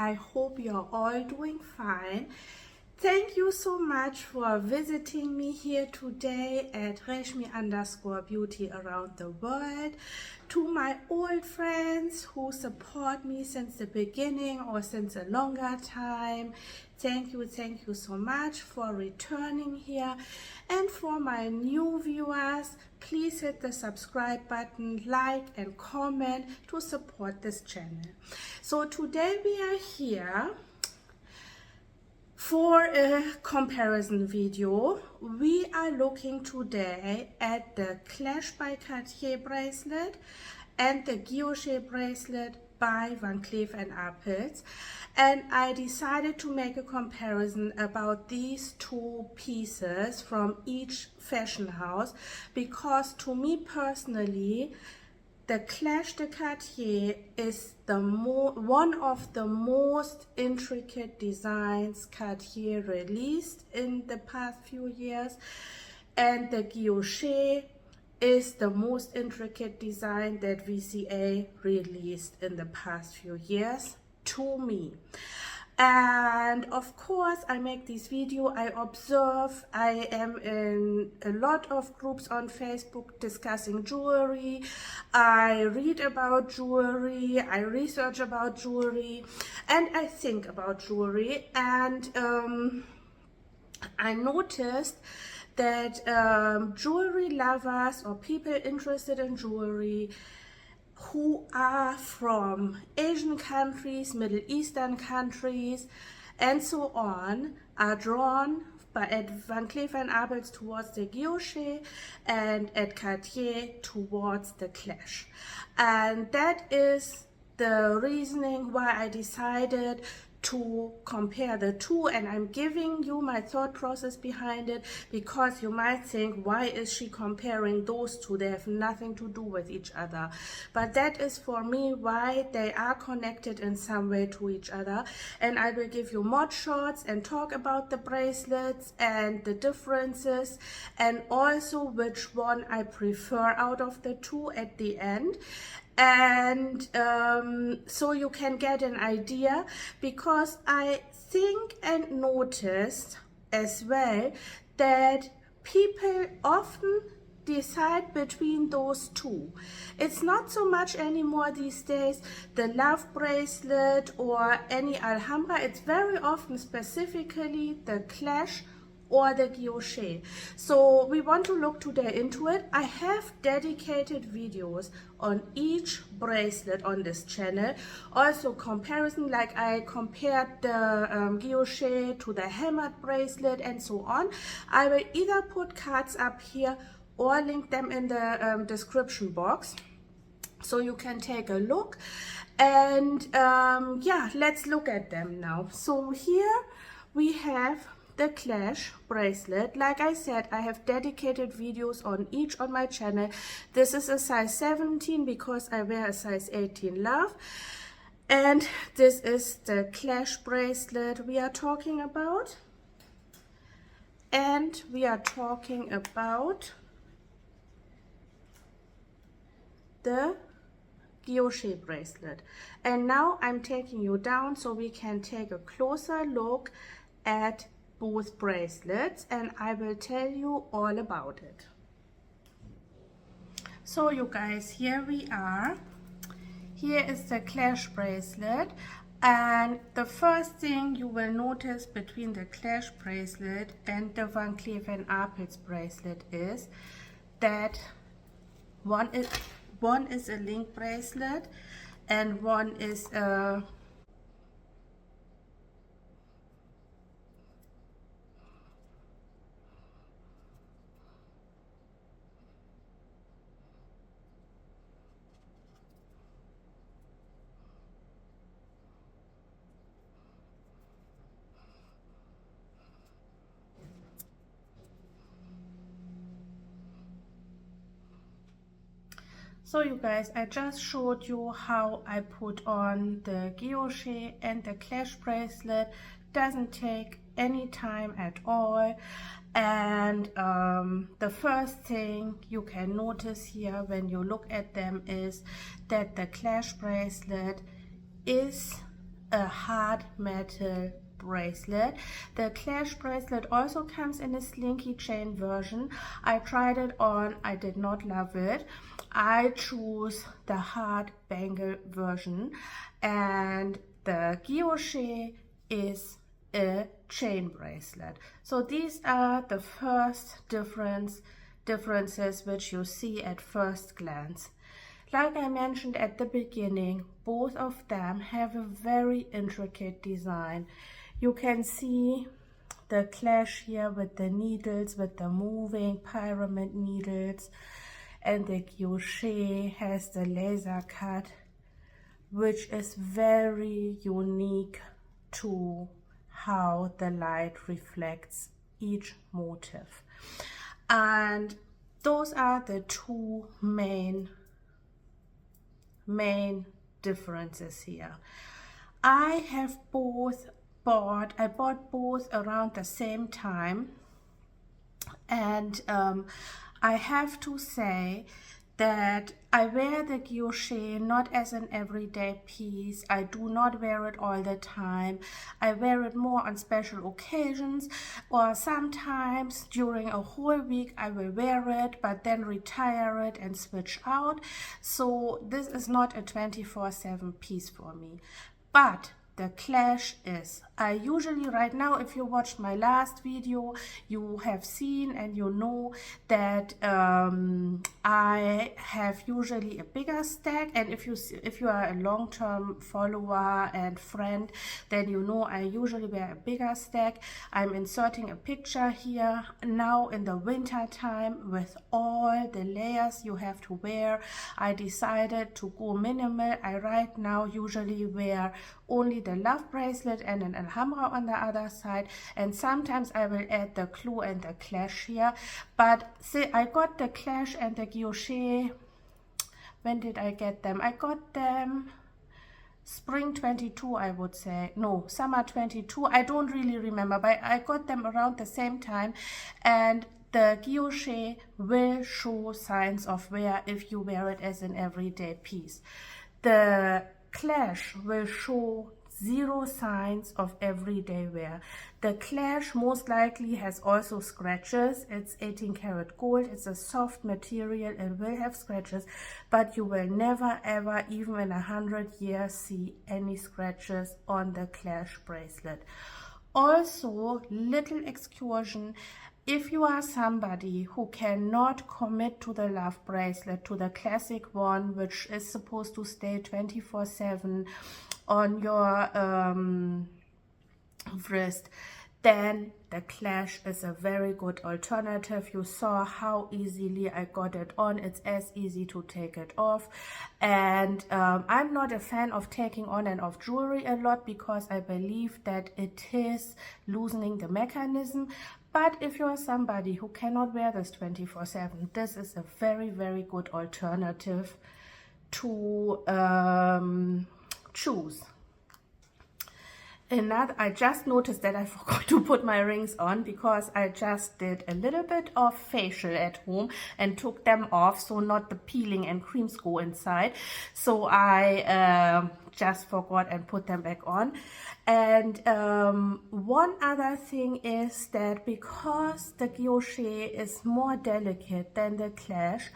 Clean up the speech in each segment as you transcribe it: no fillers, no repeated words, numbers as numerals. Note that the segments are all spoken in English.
I hope you're all doing fine. Thank you so much for visiting me here today at Reshmi_beauty around the world. To my old friends who support me since the beginning or since a longer time, thank you so much for returning here. And for my new viewers, please hit the subscribe button, like and comment to support this channel. So today we are here for a comparison video. We are looking today at the Clash by Cartier bracelet and the Guilloché bracelet by Van Cleef & Arpels, and I decided to make a comparison about these two pieces from each fashion house, because to me personally the Clash de Cartier is one of the most intricate designs Cartier released in the past few years, and the Guilloché is the most intricate design that VCA released in the past few years to me. And of course I make this video, I observe, I am in a lot of groups on Facebook discussing jewelry, I read about jewelry, I research about jewelry, and I think about jewelry. And I noticed that jewelry lovers or people interested in jewelry who are from Asian countries, Middle Eastern countries, and so on, are drawn at Van Cleef & Arpels towards the Guilloché and at Cartier towards the Clash. And that is the reasoning why I decided to compare the two, and I'm giving you my thought process behind it, because you might think, why is she comparing those two? They have nothing to do with each other. But that is for me why they are connected in some way to each other. And I will give you mod shots and talk about the bracelets and the differences, and also which one I prefer out of the two at the end. And so you can get an idea, because I think and noticed as well that people often decide between those two. It's not so much anymore these days the love bracelet or any Alhambra. It's very often specifically the Clash or the Guilloché. So we want to look today into it. I have dedicated videos on each bracelet on this channel. Also comparison, like I compared the Guilloché to the hammered bracelet and so on. I will either put cards up here or link them in the description box, so you can take a look. And yeah, let's look at them now. So here we have the Clash bracelet. Like I said, I have dedicated videos on each on my channel. This is a size 17 because I wear a size 18 love. And this is the Clash bracelet we are talking about. And we are talking about the Guilloché bracelet. And now I'm taking you down so we can take a closer look at both bracelets, and I will tell you all about it. So you guys, here we are. Here is the Clash bracelet, and the first thing you will notice between the Clash bracelet and the Van Cleef & Arpels bracelet is that one is a link bracelet and one is a So you guys, I just showed you how I put on the Guilloché and the Clash bracelet. Doesn't take any time at all. And the first thing you can notice here when you look at them is that the Clash bracelet is a hard metal bracelet. The Clash bracelet also comes in a slinky chain version. I tried it on, I did not love it. I choose the hard bangle version, and the Guilloché is a chain bracelet. So these are the first differences which you see at first glance. Like I mentioned at the beginning, both of them have a very intricate design. You can see the Clash here with the needles, with the moving pyramid needles, and the Guilloché has the laser cut, which is very unique to how the light reflects each motif. And those are the two main differences here. I bought both around the same time, and I have to say that I wear the Guilloché not as an everyday piece. I do not wear it all the time. I wear it more on special occasions, or sometimes during a whole week I will wear it but then retire it and switch out. So this is not a 24/7 piece for me. But the Clash is. I usually, right now, if you watched my last video, you have seen and you know that I have usually a bigger stack, and if you are a long-term follower and friend, then you know I usually wear a bigger stack. I'm inserting a picture here now in the winter time with all the layers you have to wear. I decided to go minimal. I right now usually wear only the love bracelet and an alhambra on the other side, and sometimes I will add the clue and the Clash here. But see, I got the Clash and the Guilloché. When did I get them? I got them spring 22, I would say. No, summer 22. I don't really remember, but I got them around the same time. And the Guilloché will show signs of wear if you wear it as an everyday piece. The Clash will show zero signs of everyday wear. The Clash most likely has also scratches. It's 18 karat gold. It's a soft material. It will have scratches, but you will never ever, even in 100 years, see any scratches on the Clash bracelet. Also, little excursion. If you are somebody who cannot commit to the love bracelet, to the classic one, which is supposed to stay 24/7 on your wrist, then the Clash is a very good alternative. You saw how easily I got it on. It's as easy to take it off. And I'm not a fan of taking on and off jewelry a lot because I believe that it is loosening the mechanism. But if you're somebody who cannot wear this 24/7, this is a very, very good alternative to choose. I just noticed that I forgot to put my rings on because I just did a little bit of facial at home and took them off, so not the peeling and creams go inside. So I just forgot and put them back on. And one other thing is that because the Guilloché is more delicate than the Clash,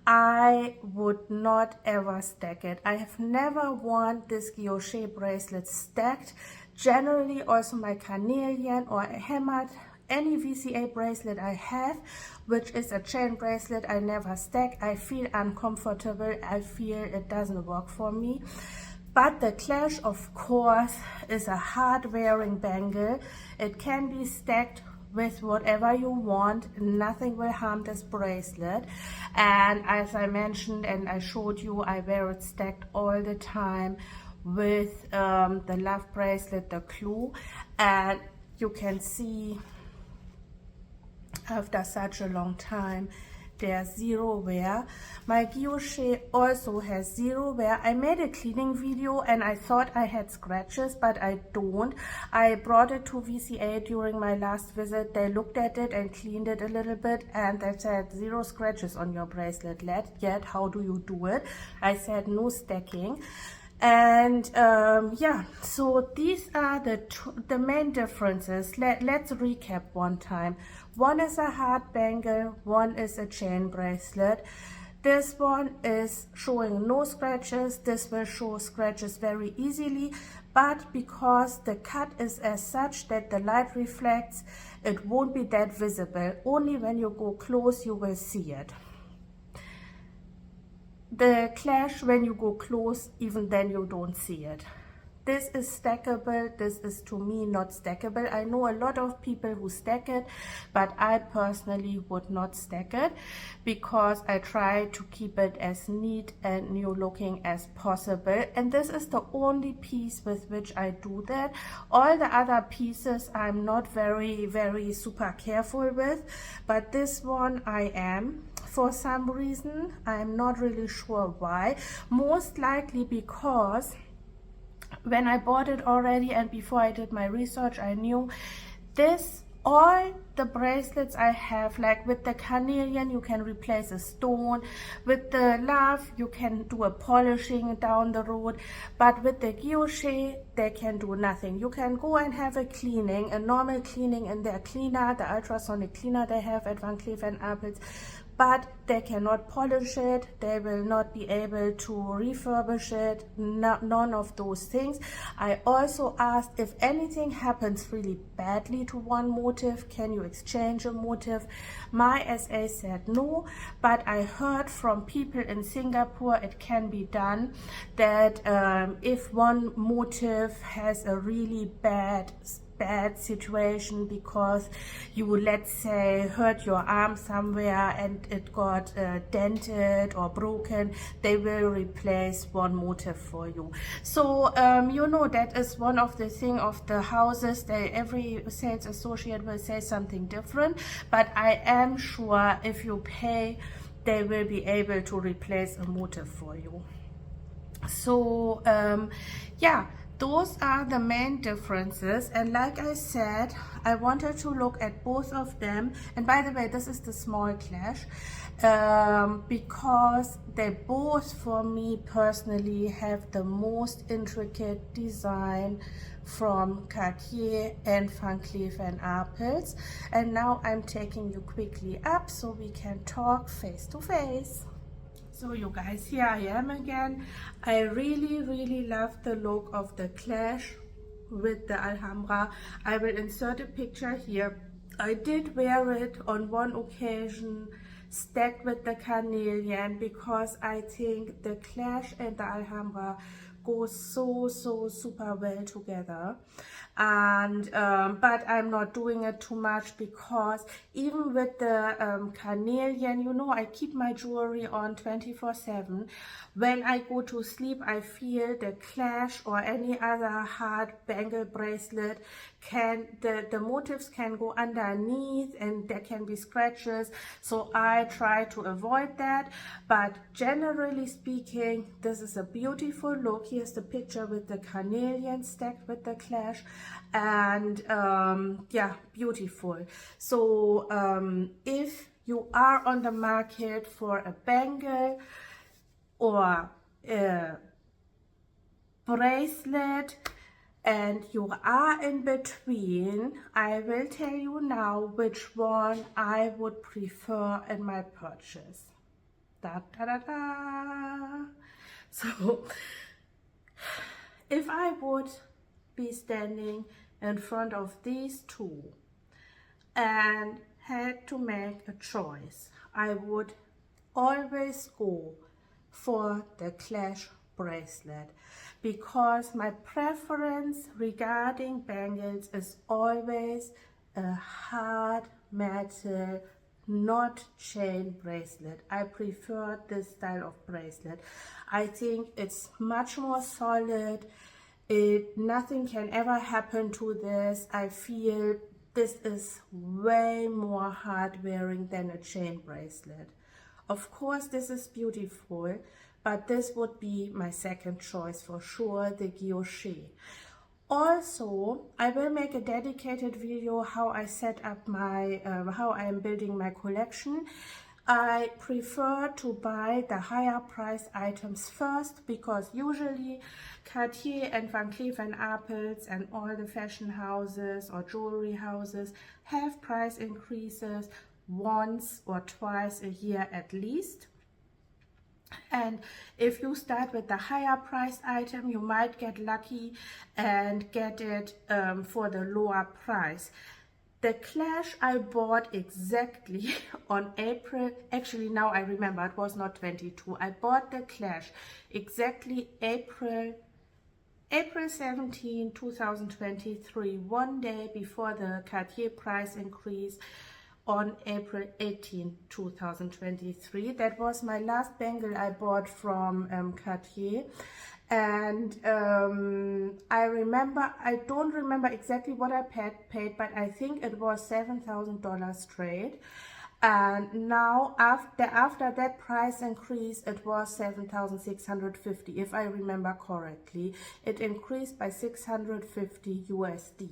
I would not ever stack it. I have never worn this Guilloché bracelet stacked. Generally, also my carnelian or hammered, any VCA bracelet I have, which is a chain bracelet, I never stack. I feel uncomfortable. I feel it doesn't work for me. But the Clash, of course, is a hard-wearing bangle. It can be stacked with whatever you want. Nothing will harm this bracelet. And as I mentioned and I showed you, I wear it stacked all the time with the love bracelet, the clue. And you can see after such a long time, there's zero wear. My Guilloché also has zero wear. I made a cleaning video and I thought I had scratches, but I don't. I brought it to VCA during my last visit. They looked at it and cleaned it a little bit and they said, zero scratches on your bracelet yet. How do you do it? I said, no stacking. And yeah, so these are the main differences. Let's recap one time. One is a heart bangle, one is a chain bracelet. This one is showing no scratches. This will show scratches very easily, but because the cut is as such that the light reflects, it won't be that visible. Only when you go close you will see it. The clash, when you go close, even then you don't see it. This is stackable. This is to me not stackable. I know a lot of people who stack it, but I personally would not stack it because I try to keep it as neat and new looking as possible. And this is the only piece with which I do that. All the other pieces I'm not very super careful with, but this one I am. For some reason, I'm not really sure why. Most likely because when I bought it already and before I did my research, I knew this, all the bracelets I have, like with the carnelian you can replace a stone, with the love you can do a polishing down the road, but with the guilloché they can do nothing. You can go and have a cleaning, a normal cleaning in their cleaner, the ultrasonic cleaner they have at Van Cleef&Arpels, but they cannot polish it, they will not be able to refurbish it, none of those things. I also asked if anything happens really badly to one motif, can you exchange a motif? My SA said no, but I heard from people in Singapore it can be done, that if one motif has a really bad situation because you, let's say, hurt your arm somewhere and it got dented or broken, they will replace one motif for you. So you know, that is one of the thing of the houses, every sales associate will say something different, but I am sure if you pay they will be able to replace a motif for you. So yeah, those are the main differences. And like I said, I wanted to look at both of them. And by the way, this is the small clash, because they both, for me personally, have the most intricate design from Cartier and Van Cleef&Arpels. And now I'm taking you quickly up so we can talk face to face. So you guys, here I am again. I really love the look of the clash with the Alhambra. I will insert a picture here. I did wear it on one occasion stacked with the carnelian because I think the clash and the Alhambra go so super well together. And but I'm not doing it too much because even with the carnelian, you know, I keep my jewelry on 24/7. When I go to sleep, I feel the clash or any other hard bangle bracelet the motifs can go underneath and there can be scratches, so I try to avoid that. But generally speaking, this is a beautiful look. Here's the picture with the carnelian stacked with the clash, and yeah, beautiful. So if you are on the market for a bangle or a bracelet and you are in between, I will tell you now which one I would prefer in my purchase. Da, da, da, da. So if I would be standing in front of these two and had to make a choice, I would always go for the clash bracelet, because my preference regarding bangles is always a hard metal, not chain bracelet. I prefer this style of bracelet. I think it's much more solid. Nothing can ever happen to this. I feel this is way more hard wearing than a chain bracelet. Of course, this is beautiful, but this would be my second choice for sure, the Guilloché. Also, I will make a dedicated video how I set up my, how I am building my collection. I prefer to buy the higher price items first because usually Cartier and Van Cleef & Arpels and all the fashion houses or jewelry houses have price increases once or twice a year at least. And if you start with the higher price item, you might get lucky and get it for the lower price. The Clash I bought exactly on April, actually now I remember, it was not 22. I bought the Clash exactly April 17, 2023, one day before the Cartier price increase on April 18, 2023. That was my last bangle I bought from Cartier. And I don't remember exactly what I paid, but I think it was $7,000 straight. And now after that price increase, it was 7,650, if I remember correctly. It increased by 650 USD.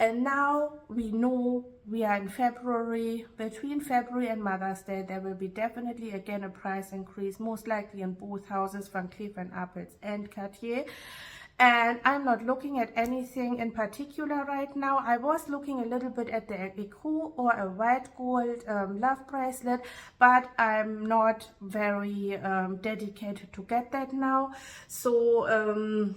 And now we know we are in February. Between February and Mother's Day, there will be definitely again a price increase, most likely in both houses, Van Cleef & Arpels and Cartier. And I'm not looking at anything in particular right now. I was looking a little bit at the écru or a white gold love bracelet, but I'm not very dedicated to get that now. So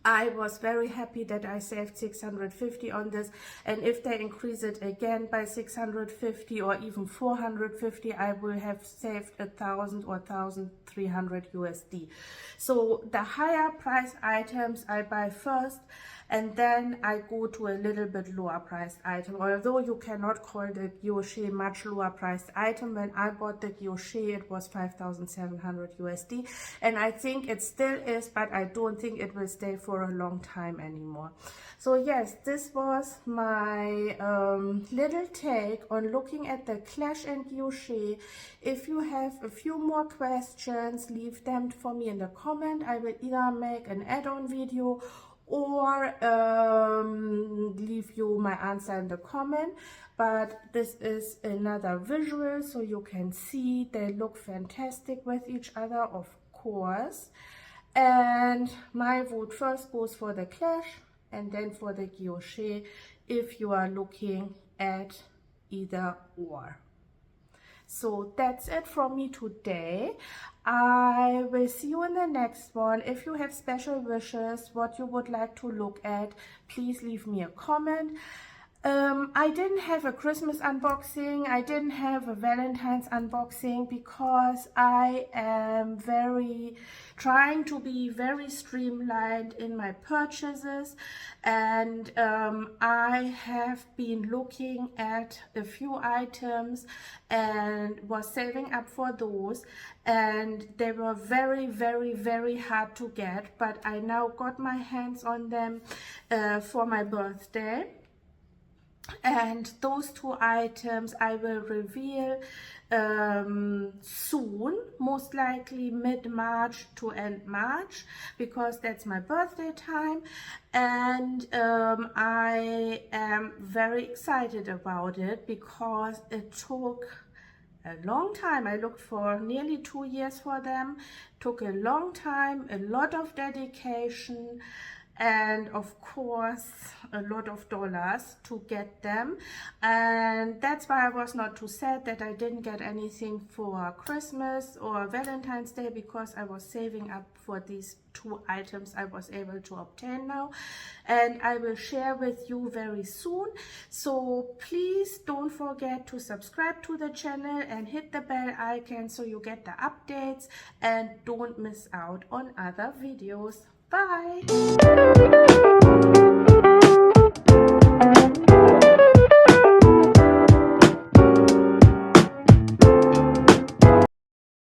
I was very happy that I saved 650 on this, and if they increase it again by 650 or even 450, I will have saved 1,000 or 1,300 USD. So the higher price items I buy first, and then I go to a little bit lower priced item. Although you cannot call the Guilloché much lower priced item. When I bought the Guilloché, it was 5,700 USD, and I think it still is, but I don't think it will stay for a long time anymore. So yes, this was my little take on looking at the Clash and Guilloché. If you have a few more questions, leave them for me in the comment. I will either make an add-on video or leave you my answer in the comment. But this is another visual, so you can see they look fantastic with each other, of course. And my vote first goes for the Clash and then for the Guilloché if you are looking at either or. So that's it from me today. I will see you in the next one. If you have special wishes, what you would like to look at, please leave me a comment. I didn't have a Christmas unboxing, I didn't have a Valentine's unboxing because I am trying to be very streamlined in my purchases, and I have been looking at a few items and was saving up for those, and they were very hard to get, but I now got my hands on them for my birthday. And those two items I will reveal soon, most likely mid-March to end March, because that's my birthday time, and I am very excited about it because it took a long time. I looked for nearly 2 years for them. Took a long time, a lot of dedication, and of course a lot of dollars to get them, and that's why I was not too sad that I didn't get anything for Christmas or Valentine's Day, because I was saving up for these two items I was able to obtain now, and I will share with you very soon. So please don't forget to subscribe to the channel and hit the bell icon so you get the updates and don't miss out on other videos. Bye!